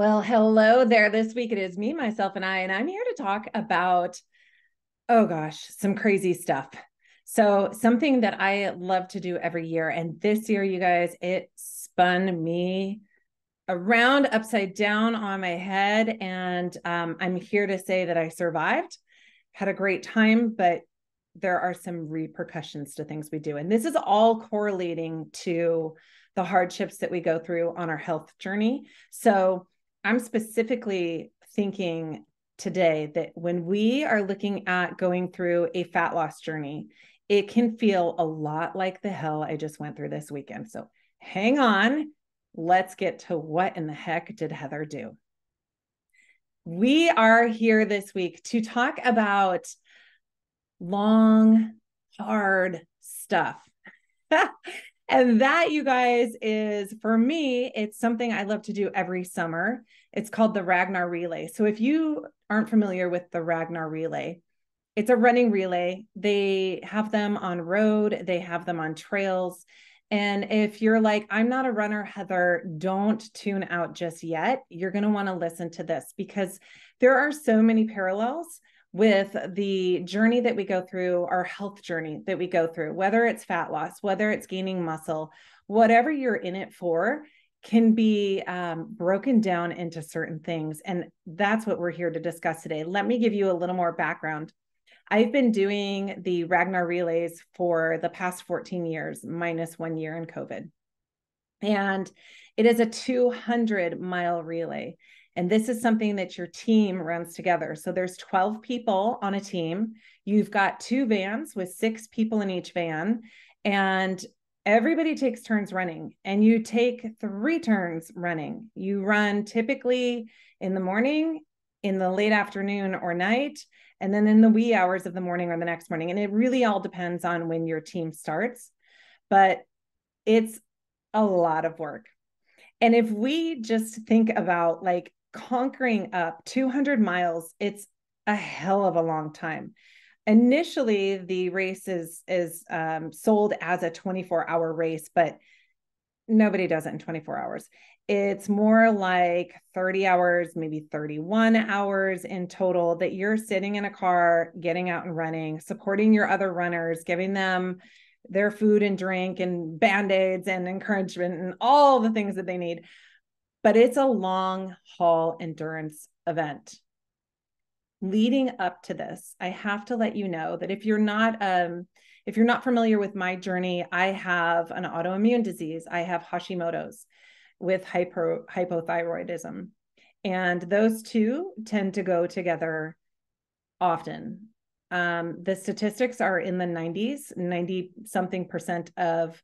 Well, hello there. This week it is me, myself, and I'm here to talk about, oh gosh, some crazy stuff. So, something that I love to do every year. And this year, you guys, it spun me around upside down on my head. And I'm here to say that I survived, had a great time, but there are some repercussions to things we do. And this is all correlating to the hardships that we go through on our health journey. So I'm specifically thinking today that when we are looking at going through a fat loss journey, it can feel a lot like the hell I just went through this weekend. So hang on. Let's get to what in the heck did Heather do? We are here this week to talk about long, hard stuff. And that, you guys, is for me, it's something I love to do every summer. It's called the Ragnar Relay. So if you aren't familiar with the Ragnar Relay, it's a running relay. They have them on road, they have them on trails. And if you're like, I'm not a runner, Heather, don't tune out just yet. You're going to want to listen to this because there are so many parallels with the journey that we go through, our health journey that we go through, whether it's fat loss, whether it's gaining muscle, whatever you're in it for can be broken down into certain things. And that's what we're here to discuss today. Let me give you a little more background. I've been doing the Ragnar Relays for the past 14 years, minus 1 year in COVID. And it is a 200-mile relay. And this is something that your team runs together. So there's 12 people on a team. You've got two vans with 6 people in each van. And everybody takes turns running. And you take 3 turns running. You run typically in the morning, in the late afternoon or night, and then in the wee hours of the morning or the next morning. And it really all depends on when your team starts. But it's a lot of work. And if we just think about like conquering up 200 miles, it's a hell of a long time. Initially, the race is sold as a 24-hour race, but nobody does it in 24 hours. It's more like 30 hours, maybe 31 hours in total that you're sitting in a car, getting out and running, supporting your other runners, giving them their food and drink and band-aids and encouragement and all the things that they need. But it's a long haul endurance event. Leading up to this, I have to let you know that if you're not familiar with my journey, I have an autoimmune disease. I have Hashimoto's with hypothyroidism. And those two tend to go together often. The statistics are in the 90s, 90 something percent of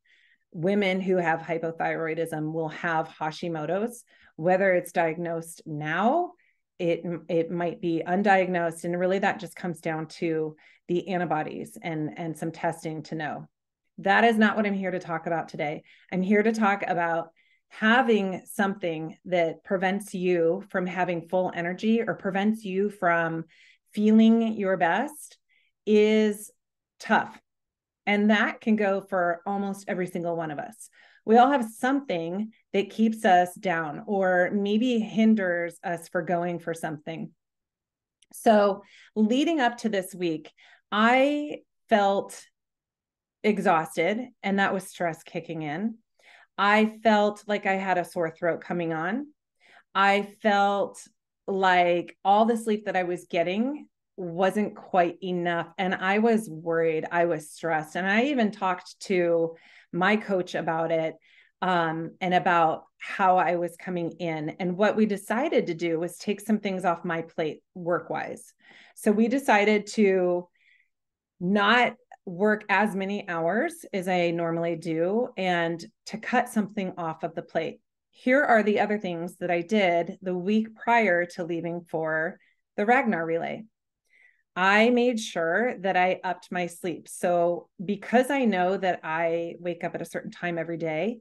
women who have hypothyroidism will have Hashimoto's, whether it's diagnosed now, it might be undiagnosed. And really that just comes down to the antibodies and some testing to know. That is not what I'm here to talk about today. I'm here to talk about having something that prevents you from having full energy or prevents you from feeling your best is tough. And that can go for almost every single one of us. We all have something that keeps us down or maybe hinders us for going for something. So leading up to this week, I felt exhausted, and that was stress kicking in. I felt like I had a sore throat coming on. I felt like all the sleep that I was getting wasn't quite enough. And I was worried, I was stressed. And I even talked to my coach about it and about how I was coming in. And what we decided to do was take some things off my plate work-wise. So we decided to not work as many hours as I normally do and to cut something off of the plate. Here are the other things that I did the week prior to leaving for the Ragnar Relay. I made sure that I upped my sleep. So because I know that I wake up at a certain time every day,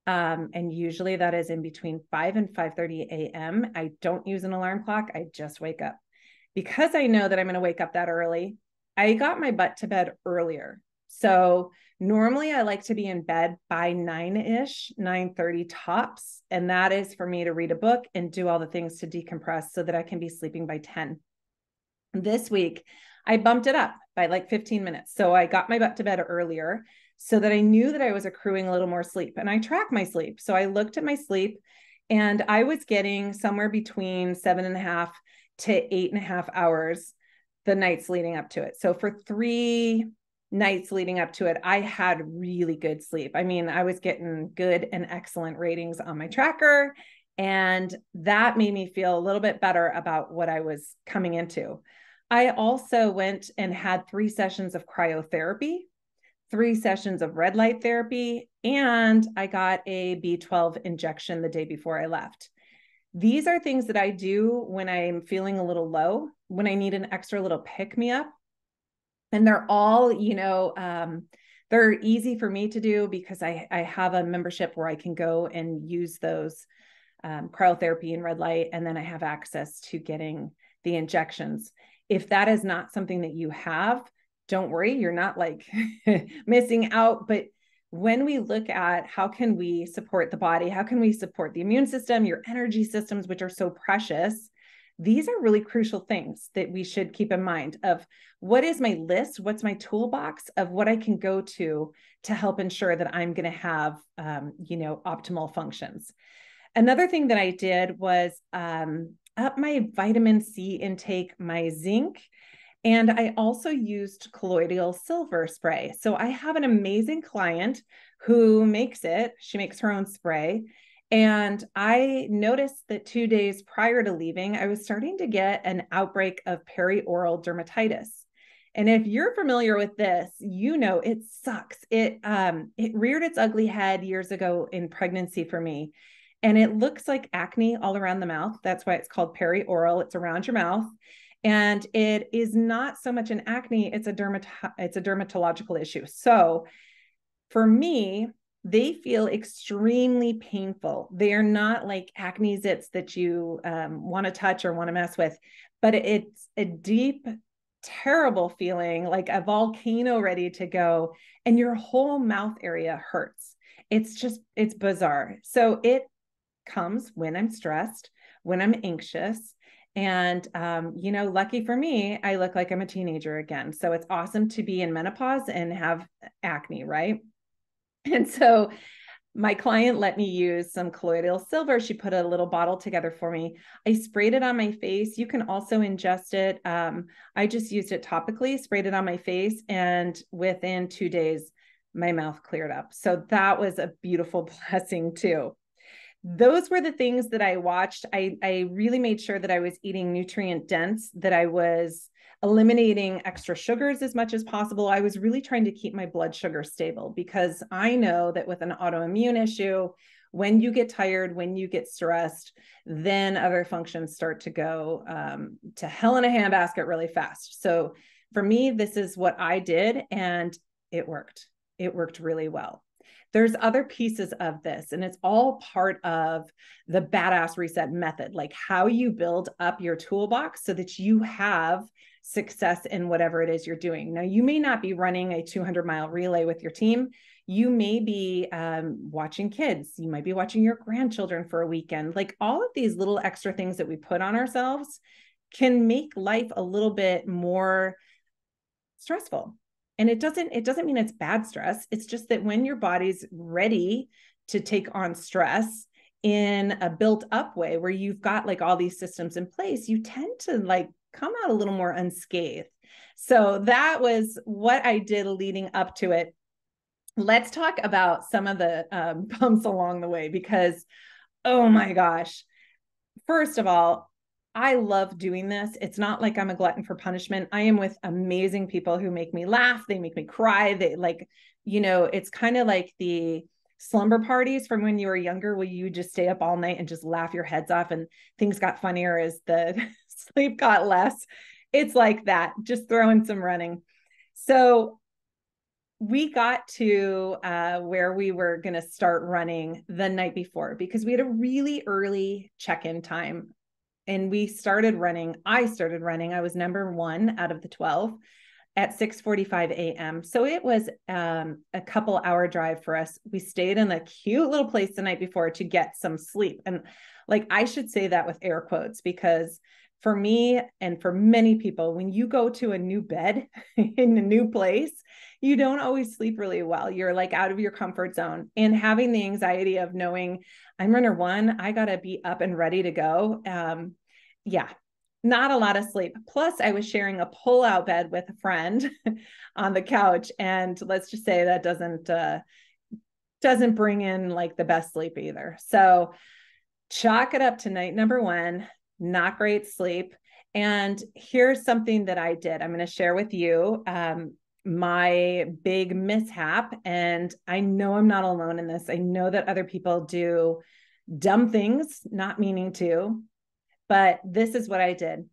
and usually that is in between 5 and 5:30 a.m., I don't use an alarm clock. I just wake up. Because I know that I'm going to wake up that early, I got my butt to bed earlier. So normally I like to be in bed by 9-ish, 9:30 tops. And that is for me to read a book and do all the things to decompress so that I can be sleeping by 10. This week, I bumped it up by like 15 minutes. So I got my butt to bed earlier so that I knew that I was accruing a little more sleep. And I track my sleep. So I looked at my sleep and I was getting somewhere between 7.5 to 8.5 hours the nights leading up to it. So for 3 nights leading up to it, I had really good sleep. I mean, I was getting good and excellent ratings on my tracker. And that made me feel a little bit better about what I was coming into. I also went and had 3 sessions of cryotherapy, 3 sessions of red light therapy, and I got a B12 injection the day before I left. These are things that I do when I'm feeling a little low, when I need an extra little pick me up. And they're all, they're easy for me to do because I have a membership where I can go and use those cryotherapy and red light, and then I have access to getting the injections. If that is not something that you have, don't worry, you're not like missing out. But when we look at how can we support the body, how can we support the immune system, your energy systems, which are so precious, these are really crucial things that we should keep in mind of what is my list, what's my toolbox of what I can go to help ensure that I'm going to have, optimal functions. Another thing that I did was up my vitamin C intake, my zinc, and I also used colloidal silver spray. So I have an amazing client who makes it. She makes her own spray. And I noticed that 2 days prior to leaving, I was starting to get an outbreak of perioral dermatitis. And if you're familiar with this, it sucks. It reared its ugly head years ago in pregnancy for me. And it looks like acne all around the mouth. That's why it's called perioral. It's around your mouth. And it is not so much an acne, it's a dermatological issue. So for me, they feel extremely painful. They are not like acne zits that you want to touch or want to mess with, but it's a deep, terrible feeling, like a volcano ready to go, and your whole mouth area hurts. It's bizarre. So it comes when I'm stressed, when I'm anxious. And, lucky for me, I look like I'm a teenager again. So it's awesome to be in menopause and have acne, right? And so my client let me use some colloidal silver. She put a little bottle together for me. I sprayed it on my face. You can also ingest it. I just used it topically, sprayed it on my face, and within 2 days, my mouth cleared up. So that was a beautiful blessing too. Those were the things that I watched. I really made sure that I was eating nutrient dense, that I was eliminating extra sugars as much as possible. I was really trying to keep my blood sugar stable because I know that with an autoimmune issue, when you get tired, when you get stressed, then other functions start to go to hell in a handbasket really fast. So for me, this is what I did, and it worked. It worked really well. There's other pieces of this, and it's all part of the badass reset method, like how you build up your toolbox so that you have success in whatever it is you're doing. Now, you may not be running a 200-mile relay with your team. You may be watching kids. You might be watching your grandchildren for a weekend. Like all of these little extra things that we put on ourselves can make life a little bit more stressful. And it doesn't mean it's bad stress. It's just that when your body's ready to take on stress in a built up way where you've got like all these systems in place, you tend to like come out a little more unscathed. So that was what I did leading up to it. Let's talk about some of the bumps along the way, because, oh my gosh, first of all, I love doing this. It's not like I'm a glutton for punishment. I am with amazing people who make me laugh. They make me cry. They it's kind of like the slumber parties from when you were younger, where you just stay up all night and just laugh your heads off and things got funnier as the sleep got less. It's like that, just throwing some running. So we got to where we were going to start running the night before because we had a really early check-in time. And we started running. I started running. I was number 1 out of the 12. at 6:45 a.m. So it was a couple hour drive for us. We stayed in a cute little place the night before to get some sleep. And like, I should say that with air quotes, because for me and for many people, when you go to a new bed in a new place, you don't always sleep really well. You're like out of your comfort zone, and having the anxiety of knowing I'm runner one, I got to be up and ready to go. Yeah, not a lot of sleep. Plus, I was sharing a pull-out bed with a friend on the couch, and let's just say that doesn't bring in like the best sleep either. So chalk it up to night number one, not great sleep. And here's something that I did. I'm going to share with you my big mishap. And I know I'm not alone in this. I know that other people do dumb things, not meaning to, but this is what I did.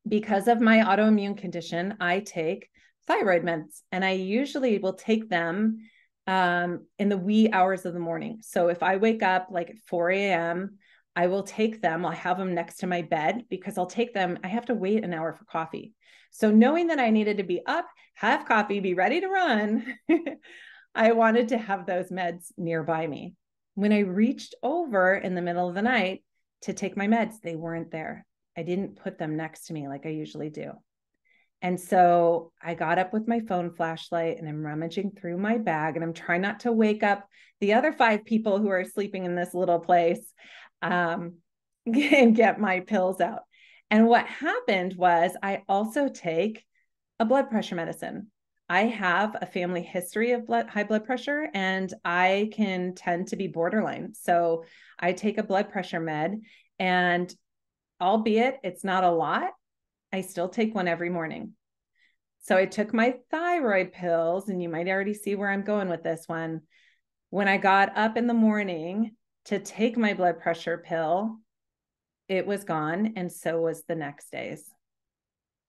Because of my autoimmune condition, I take thyroid meds, and I usually will take them in the wee hours of the morning. So if I wake up like at 4 a.m., I will take them. I'll have them next to my bed because I'll take them. I have to wait an hour for coffee. So knowing that I needed to be up, have coffee, be ready to run, I wanted to have those meds nearby me. When I reached over in the middle of the night to take my meds, they weren't there. I didn't put them next to me like I usually do. And so I got up with my phone flashlight and I'm rummaging through my bag, and I'm trying not to wake up the other 5 people who are sleeping in this little place, and get my pills out. And what happened was I also take a blood pressure medicine. I have a family history of high blood pressure, and I can tend to be borderline. So I take a blood pressure med, and albeit it's not a lot, I still take one every morning. So I took my thyroid pills, and you might already see where I'm going with this one. When I got up in the morning to take my blood pressure pill, it was gone, and so was the next day's.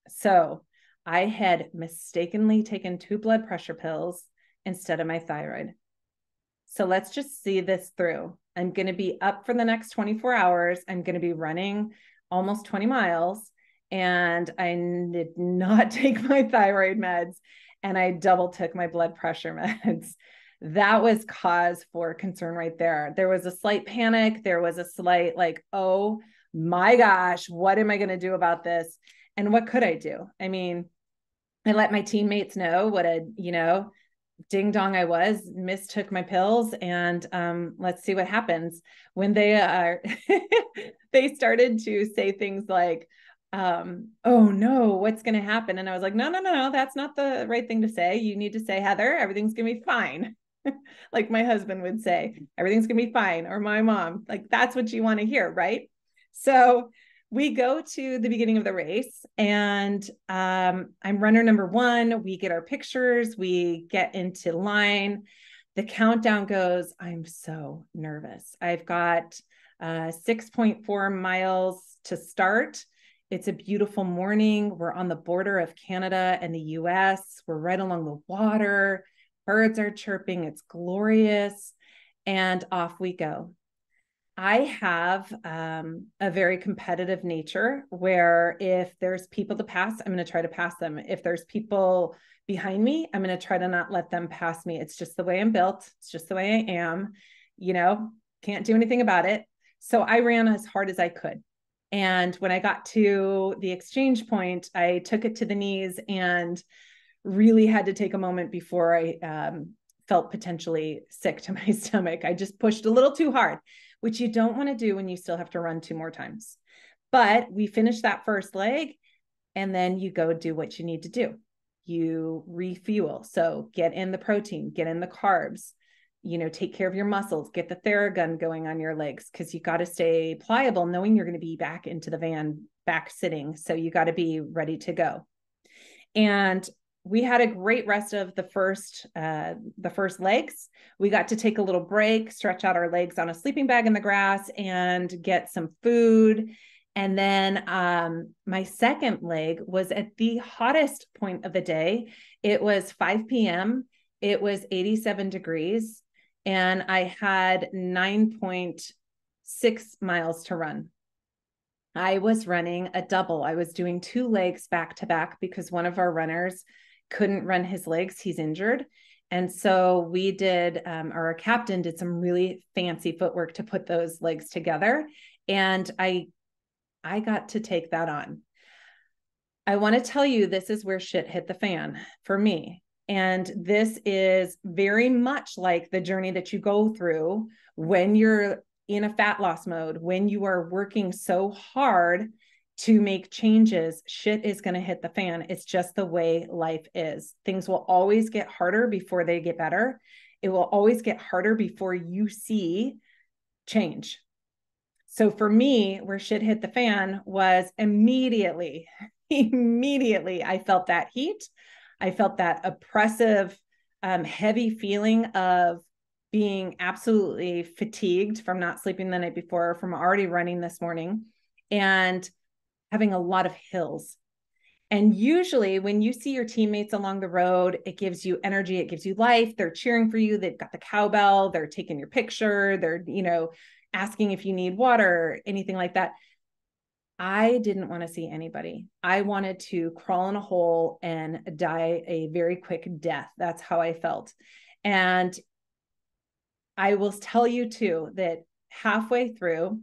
So I had mistakenly taken 2 blood pressure pills instead of my thyroid. So let's just see this through. I'm going to be up for the next 24 hours. I'm going to be running almost 20 miles, and I did not take my thyroid meds, and I double took my blood pressure meds. That was cause for concern right there. There was a slight panic. There was a slight like, oh my gosh, what am I going to do about this? And what could I do? I mean, I let my teammates know what a, ding dong I was, mistook my pills, and let's see what happens. When they are, they started to say things like, oh no, what's going to happen? And I was like, no, that's not the right thing to say. You need to say, Heather, everything's going to be fine. Like my husband would say, everything's going to be fine. Or my mom, like, that's what you want to hear, right? So we go to the beginning of the race, and I'm runner number 1. We get our pictures. We get into line. The countdown goes. I'm so nervous. I've got 6.4 miles to start. It's a beautiful morning. We're on the border of Canada and the US. We're right along the water. Birds are chirping. It's glorious. And off we go. I have a very competitive nature where if there's people to pass, I'm going to try to pass them. If there's people behind me, I'm going to try to not let them pass me. It's just the way I'm built. It's just the way I am, can't do anything about it. So I ran as hard as I could. And when I got to the exchange point, I took it to the knees and really had to take a moment before I felt potentially sick to my stomach. I just pushed a little too hard, which you don't want to do when you still have to run 2 more times. But we finished that first leg, and then you go do what you need to do. You refuel. So get in the protein, get in the carbs, take care of your muscles, get the Theragun going on your legs, because you got to stay pliable, knowing you're going to be back into the van, back sitting. So you got to be ready to go. And we had a great rest of the first legs. We got to take a little break, stretch out our legs on a sleeping bag in the grass, and get some food. And then my second leg was at the hottest point of the day. It was 5 p.m. It was 87 degrees, and I had 9.6 miles to run. I was running a double. I was doing 2 legs back to back because one of our runners couldn't run his legs. He's injured. And so we did, our captain did some really fancy footwork to put those legs together. And I got to take that on. I want to tell you, this is where shit hit the fan for me. And this is very much like the journey that you go through when you're in a fat loss mode, when you are working so hard to make changes. Shit is going to hit the fan. It's just the way life is. Things will always get harder before they get better. It will always get harder before you see change. So for me, where shit hit the fan was immediately I felt that heat. I felt that oppressive, heavy feeling of being absolutely fatigued from not sleeping the night before, from already running this morning, and having a lot of hills. And usually when you see your teammates along the road, it gives you energy, it gives you life. They're cheering for you. They've got the cowbell, they're taking your picture, they're, asking if you need water, anything like that. I didn't want to see anybody. I wanted to crawl in a hole and die a very quick death. That's how I felt. And I will tell you too, that halfway through,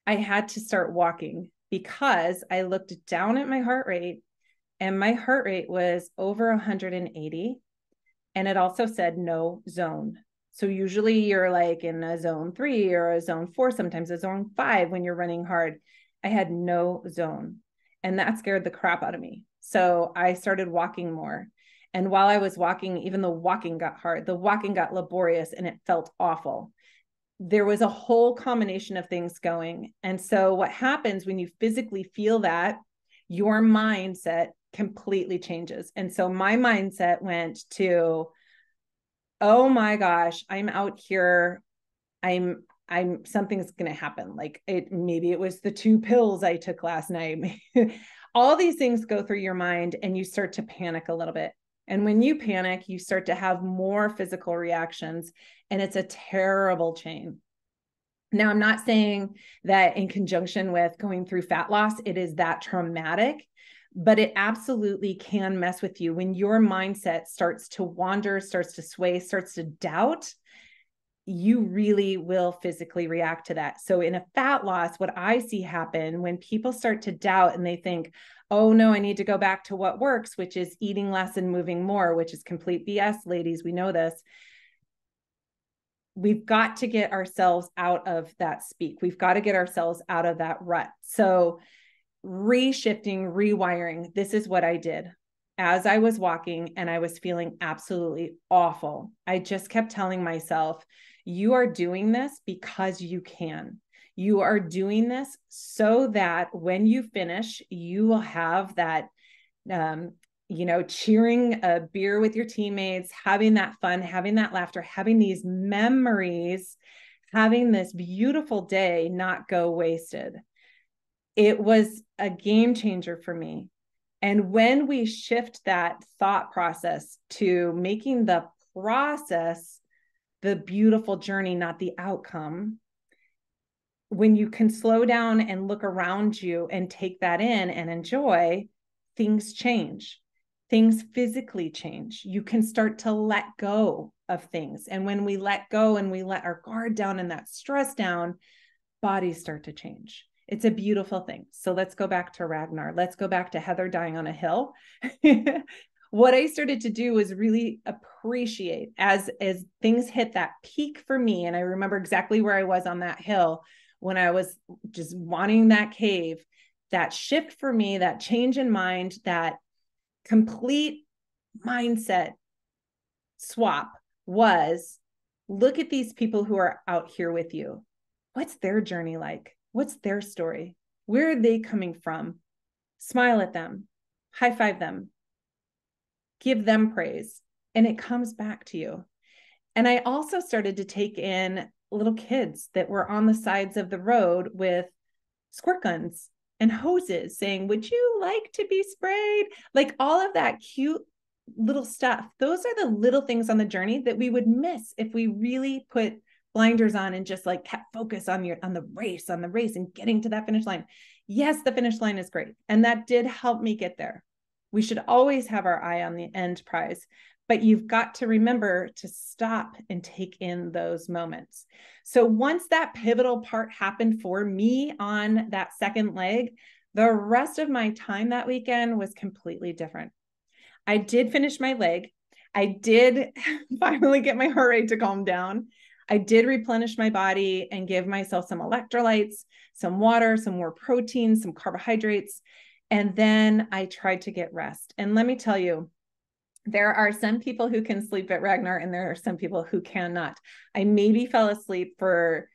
I had to start walking because I looked down at my heart rate and my heart rate was over 180. And it also said no zone. So usually you're like in a zone 3 or a zone 4, sometimes a zone 5 when you're running hard. I had no zone, and that scared the crap out of me. So I started walking more. And while I was walking, even the walking got hard, the walking got laborious and it felt awful. There was a whole combination of things going. And so what happens when you physically feel that, your mindset completely changes. And so my mindset went to, oh my gosh, I'm out here. I'm something's going to happen. Like maybe it was the 2 pills I took last night. All these things go through your mind and you start to panic a little bit. And when you panic, you start to have more physical reactions, and it's a terrible chain. Now, I'm not saying that in conjunction with going through fat loss, it is that traumatic, but it absolutely can mess with you when your mindset starts to wander, starts to sway, starts to doubt. You really will physically react to that. So in a fat loss, what I see happen when people start to doubt and they think, oh no, I need to go back to what works, which is eating less and moving more, which is complete BS, ladies. We know this. We've got to get ourselves out of that speak. We've got to get ourselves out of that rut. So reshifting, rewiring, this is what I did. As I was walking and I was feeling absolutely awful, I just kept telling myself, you are doing this because you can. You are doing this so that when you finish, you will have that, cheering a beer with your teammates, having that fun, having that laughter, having these memories, having this beautiful day not go wasted. It was a game changer for me. And when we shift that thought process to making the process the beautiful journey, not the outcome, when you can slow down and look around you and take that in and enjoy, things change. Things physically change. You can start to let go of things. And when we let go and we let our guard down and that stress down, bodies start to change. It's a beautiful thing. So let's go back to Ragnar. Let's go back to Heather dying on a hill. What I started to do was really appreciate as things hit that peak for me. And I remember exactly where I was on that hill when I was just wanting that cave, that shift for me, that change in mind, that complete mindset swap was, look at these people who are out here with you. What's their journey like? What's their story? Where are they coming from? Smile at them, high five them, give them praise, and it comes back to you. And I also started to take in little kids that were on the sides of the road with squirt guns and hoses saying, would you like to be sprayed? Like all of that cute little stuff. Those are the little things on the journey that we would miss if we really put blinders on and just like kept focus on the race and getting to that finish line. Yes, the finish line is great. And that did help me get there. We should always have our eye on the end prize, but you've got to remember to stop and take in those moments. So once that pivotal part happened for me on that second leg, the rest of my time that weekend was completely different. I did finish my leg. I did finally get my heart rate to calm down. I did replenish my body and give myself some electrolytes, some water, some more protein, some carbohydrates. And then I tried to get rest. And let me tell you, there are some people who can sleep at Ragnar and there are some people who cannot. I maybe fell asleep for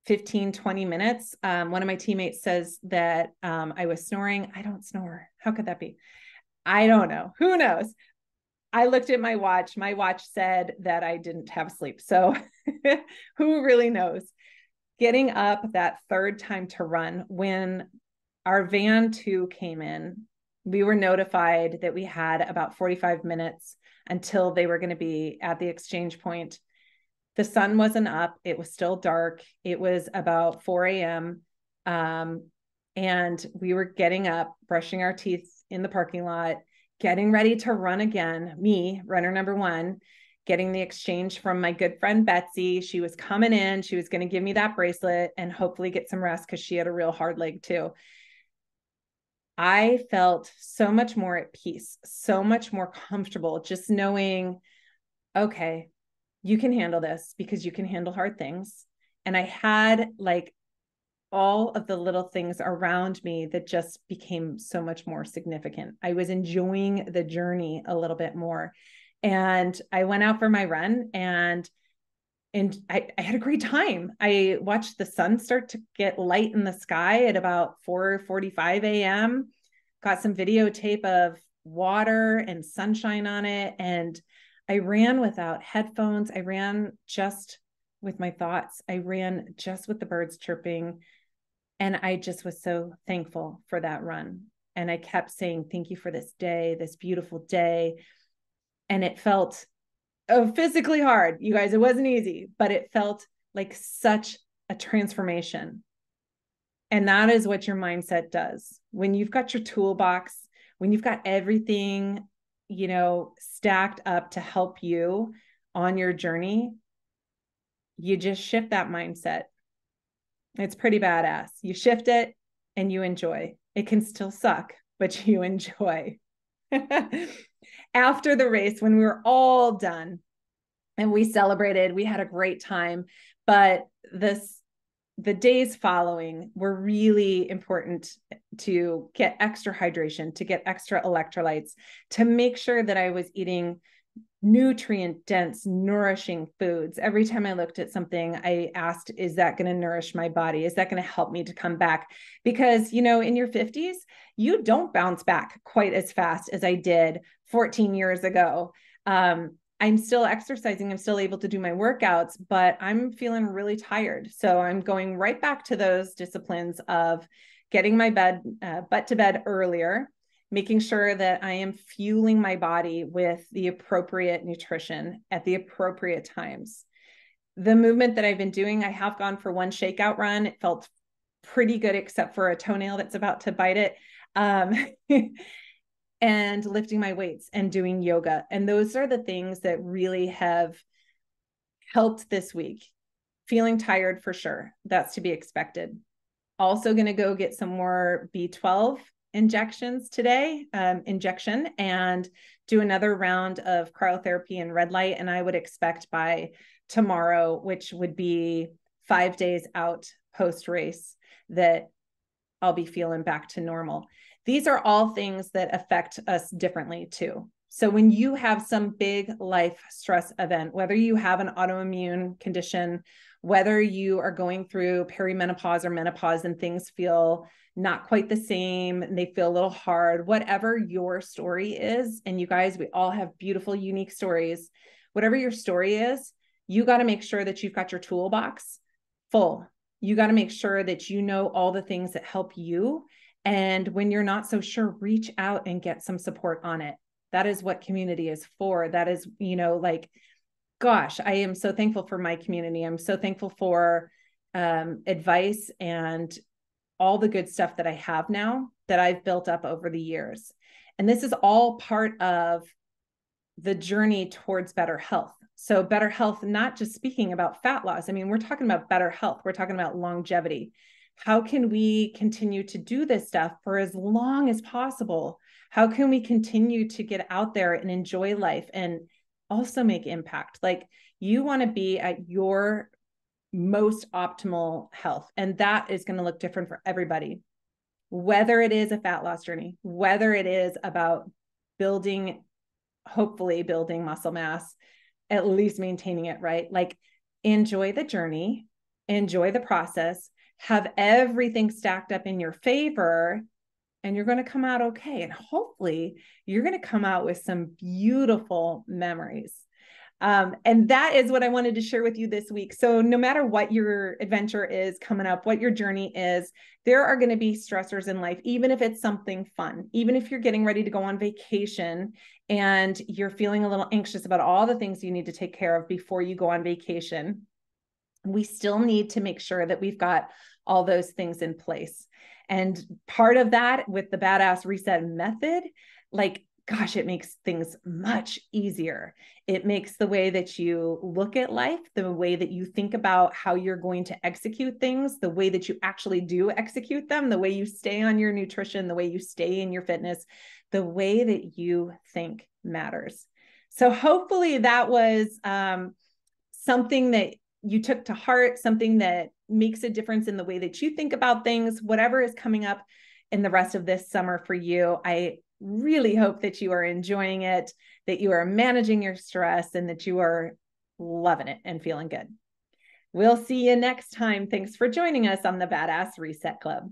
15, 20 minutes. One of my teammates says that I was snoring. I don't snore. How could that be? I don't know. Who knows? I looked at my watch. My watch said that I didn't have sleep. So who really knows? Getting up that third time to run, when our van 2 came in, we were notified that we had about 45 minutes until they were going to be at the exchange point. The sun wasn't up. It was still dark. It was about 4 a.m. And we were getting up, brushing our teeth in the parking lot, getting ready to run again. Me, runner number 1, getting the exchange from my good friend Betsy. She was coming in. She was going to give me that bracelet and hopefully get some rest because she had a real hard leg too. I felt so much more at peace, so much more comfortable, just knowing, okay, you can handle this because you can handle hard things. And I had like all of the little things around me that just became so much more significant. I was enjoying the journey a little bit more. And I went out for my run and I had a great time. I watched the sun start to get light in the sky at about 4:45 a.m. Got some videotape of water and sunshine on it. And I ran without headphones. I ran just with my thoughts. I ran just with the birds chirping. And I just was so thankful for that run. And I kept saying, thank you for this day, this beautiful day. And it felt physically hard, you guys. It wasn't easy, but it felt like such a transformation. And that is what your mindset does. When you've got your toolbox, when you've got everything, stacked up to help you on your journey, you just shift that mindset. It's pretty badass. You shift it and you enjoy. It can still suck, but you enjoy. After the race, when we were all done and we celebrated, we had a great time, but the days following were really important to get extra hydration, to get extra electrolytes, to make sure that I was eating nutrient dense, nourishing foods. Every time I looked at something, I asked, is that going to nourish my body? Is that going to help me to come back? Because, in your 50s, you don't bounce back quite as fast as I did 14 years ago. I'm still exercising. I'm still able to do my workouts, but I'm feeling really tired. So I'm going right back to those disciplines of getting my butt to bed earlier, making sure that I am fueling my body with the appropriate nutrition at the appropriate times. The movement that I've been doing, I have gone for one shakeout run. It felt pretty good, except for a toenail that's about to bite it. And lifting my weights and doing yoga. And those are the things that really have helped this week. Feeling tired for sure. That's to be expected. Also going to go get some more B12 injections today, and do another round of cryotherapy and red light. And I would expect by tomorrow, which would be 5 days out post race, that I'll be feeling back to normal. These are all things that affect us differently too. So when you have some big life stress event, whether you have an autoimmune condition, whether you are going through perimenopause or menopause and things feel not quite the same, and they feel a little hard, whatever your story is, and you guys, we all have beautiful, unique stories. Whatever your story is, you got to make sure that you've got your toolbox full. You got to make sure that you know all the things that help you. And when you're not so sure, reach out and get some support on it. That is what community is for. That is, gosh, I am so thankful for my community. I'm so thankful for advice and all the good stuff that I have now that I've built up over the years. And this is all part of the journey towards better health. So better health, not just speaking about fat loss. I mean, we're talking about better health. We're talking about longevity. How can we continue to do this stuff for as long as possible? How can we continue to get out there and enjoy life and also make impact? Like, you want to be at your most optimal health, and that is going to look different for everybody. Whether it is a fat loss journey, whether it is about building, hopefully building muscle mass, at least maintaining it, right? Like, enjoy the journey, enjoy the process, have everything stacked up in your favor, and you're going to come out okay. And hopefully you're going to come out with some beautiful memories. And that is what I wanted to share with you this week. So no matter what your adventure is coming up, what your journey is, there are going to be stressors in life, even if it's something fun, even if you're getting ready to go on vacation and you're feeling a little anxious about all the things you need to take care of before you go on vacation. We still need to make sure that we've got all those things in place. And part of that with the Badass Reset method, like, gosh, it makes things much easier. It makes the way that you look at life, the way that you think about how you're going to execute things, the way that you actually do execute them, the way you stay on your nutrition, the way you stay in your fitness, the way that you think matters. So hopefully that was something that you took to heart, something that makes a difference in the way that you think about things, whatever is coming up in the rest of this summer for you. I really hope that you are enjoying it, that you are managing your stress, and that you are loving it and feeling good. We'll see you next time. Thanks for joining us on the Badass Reset Club.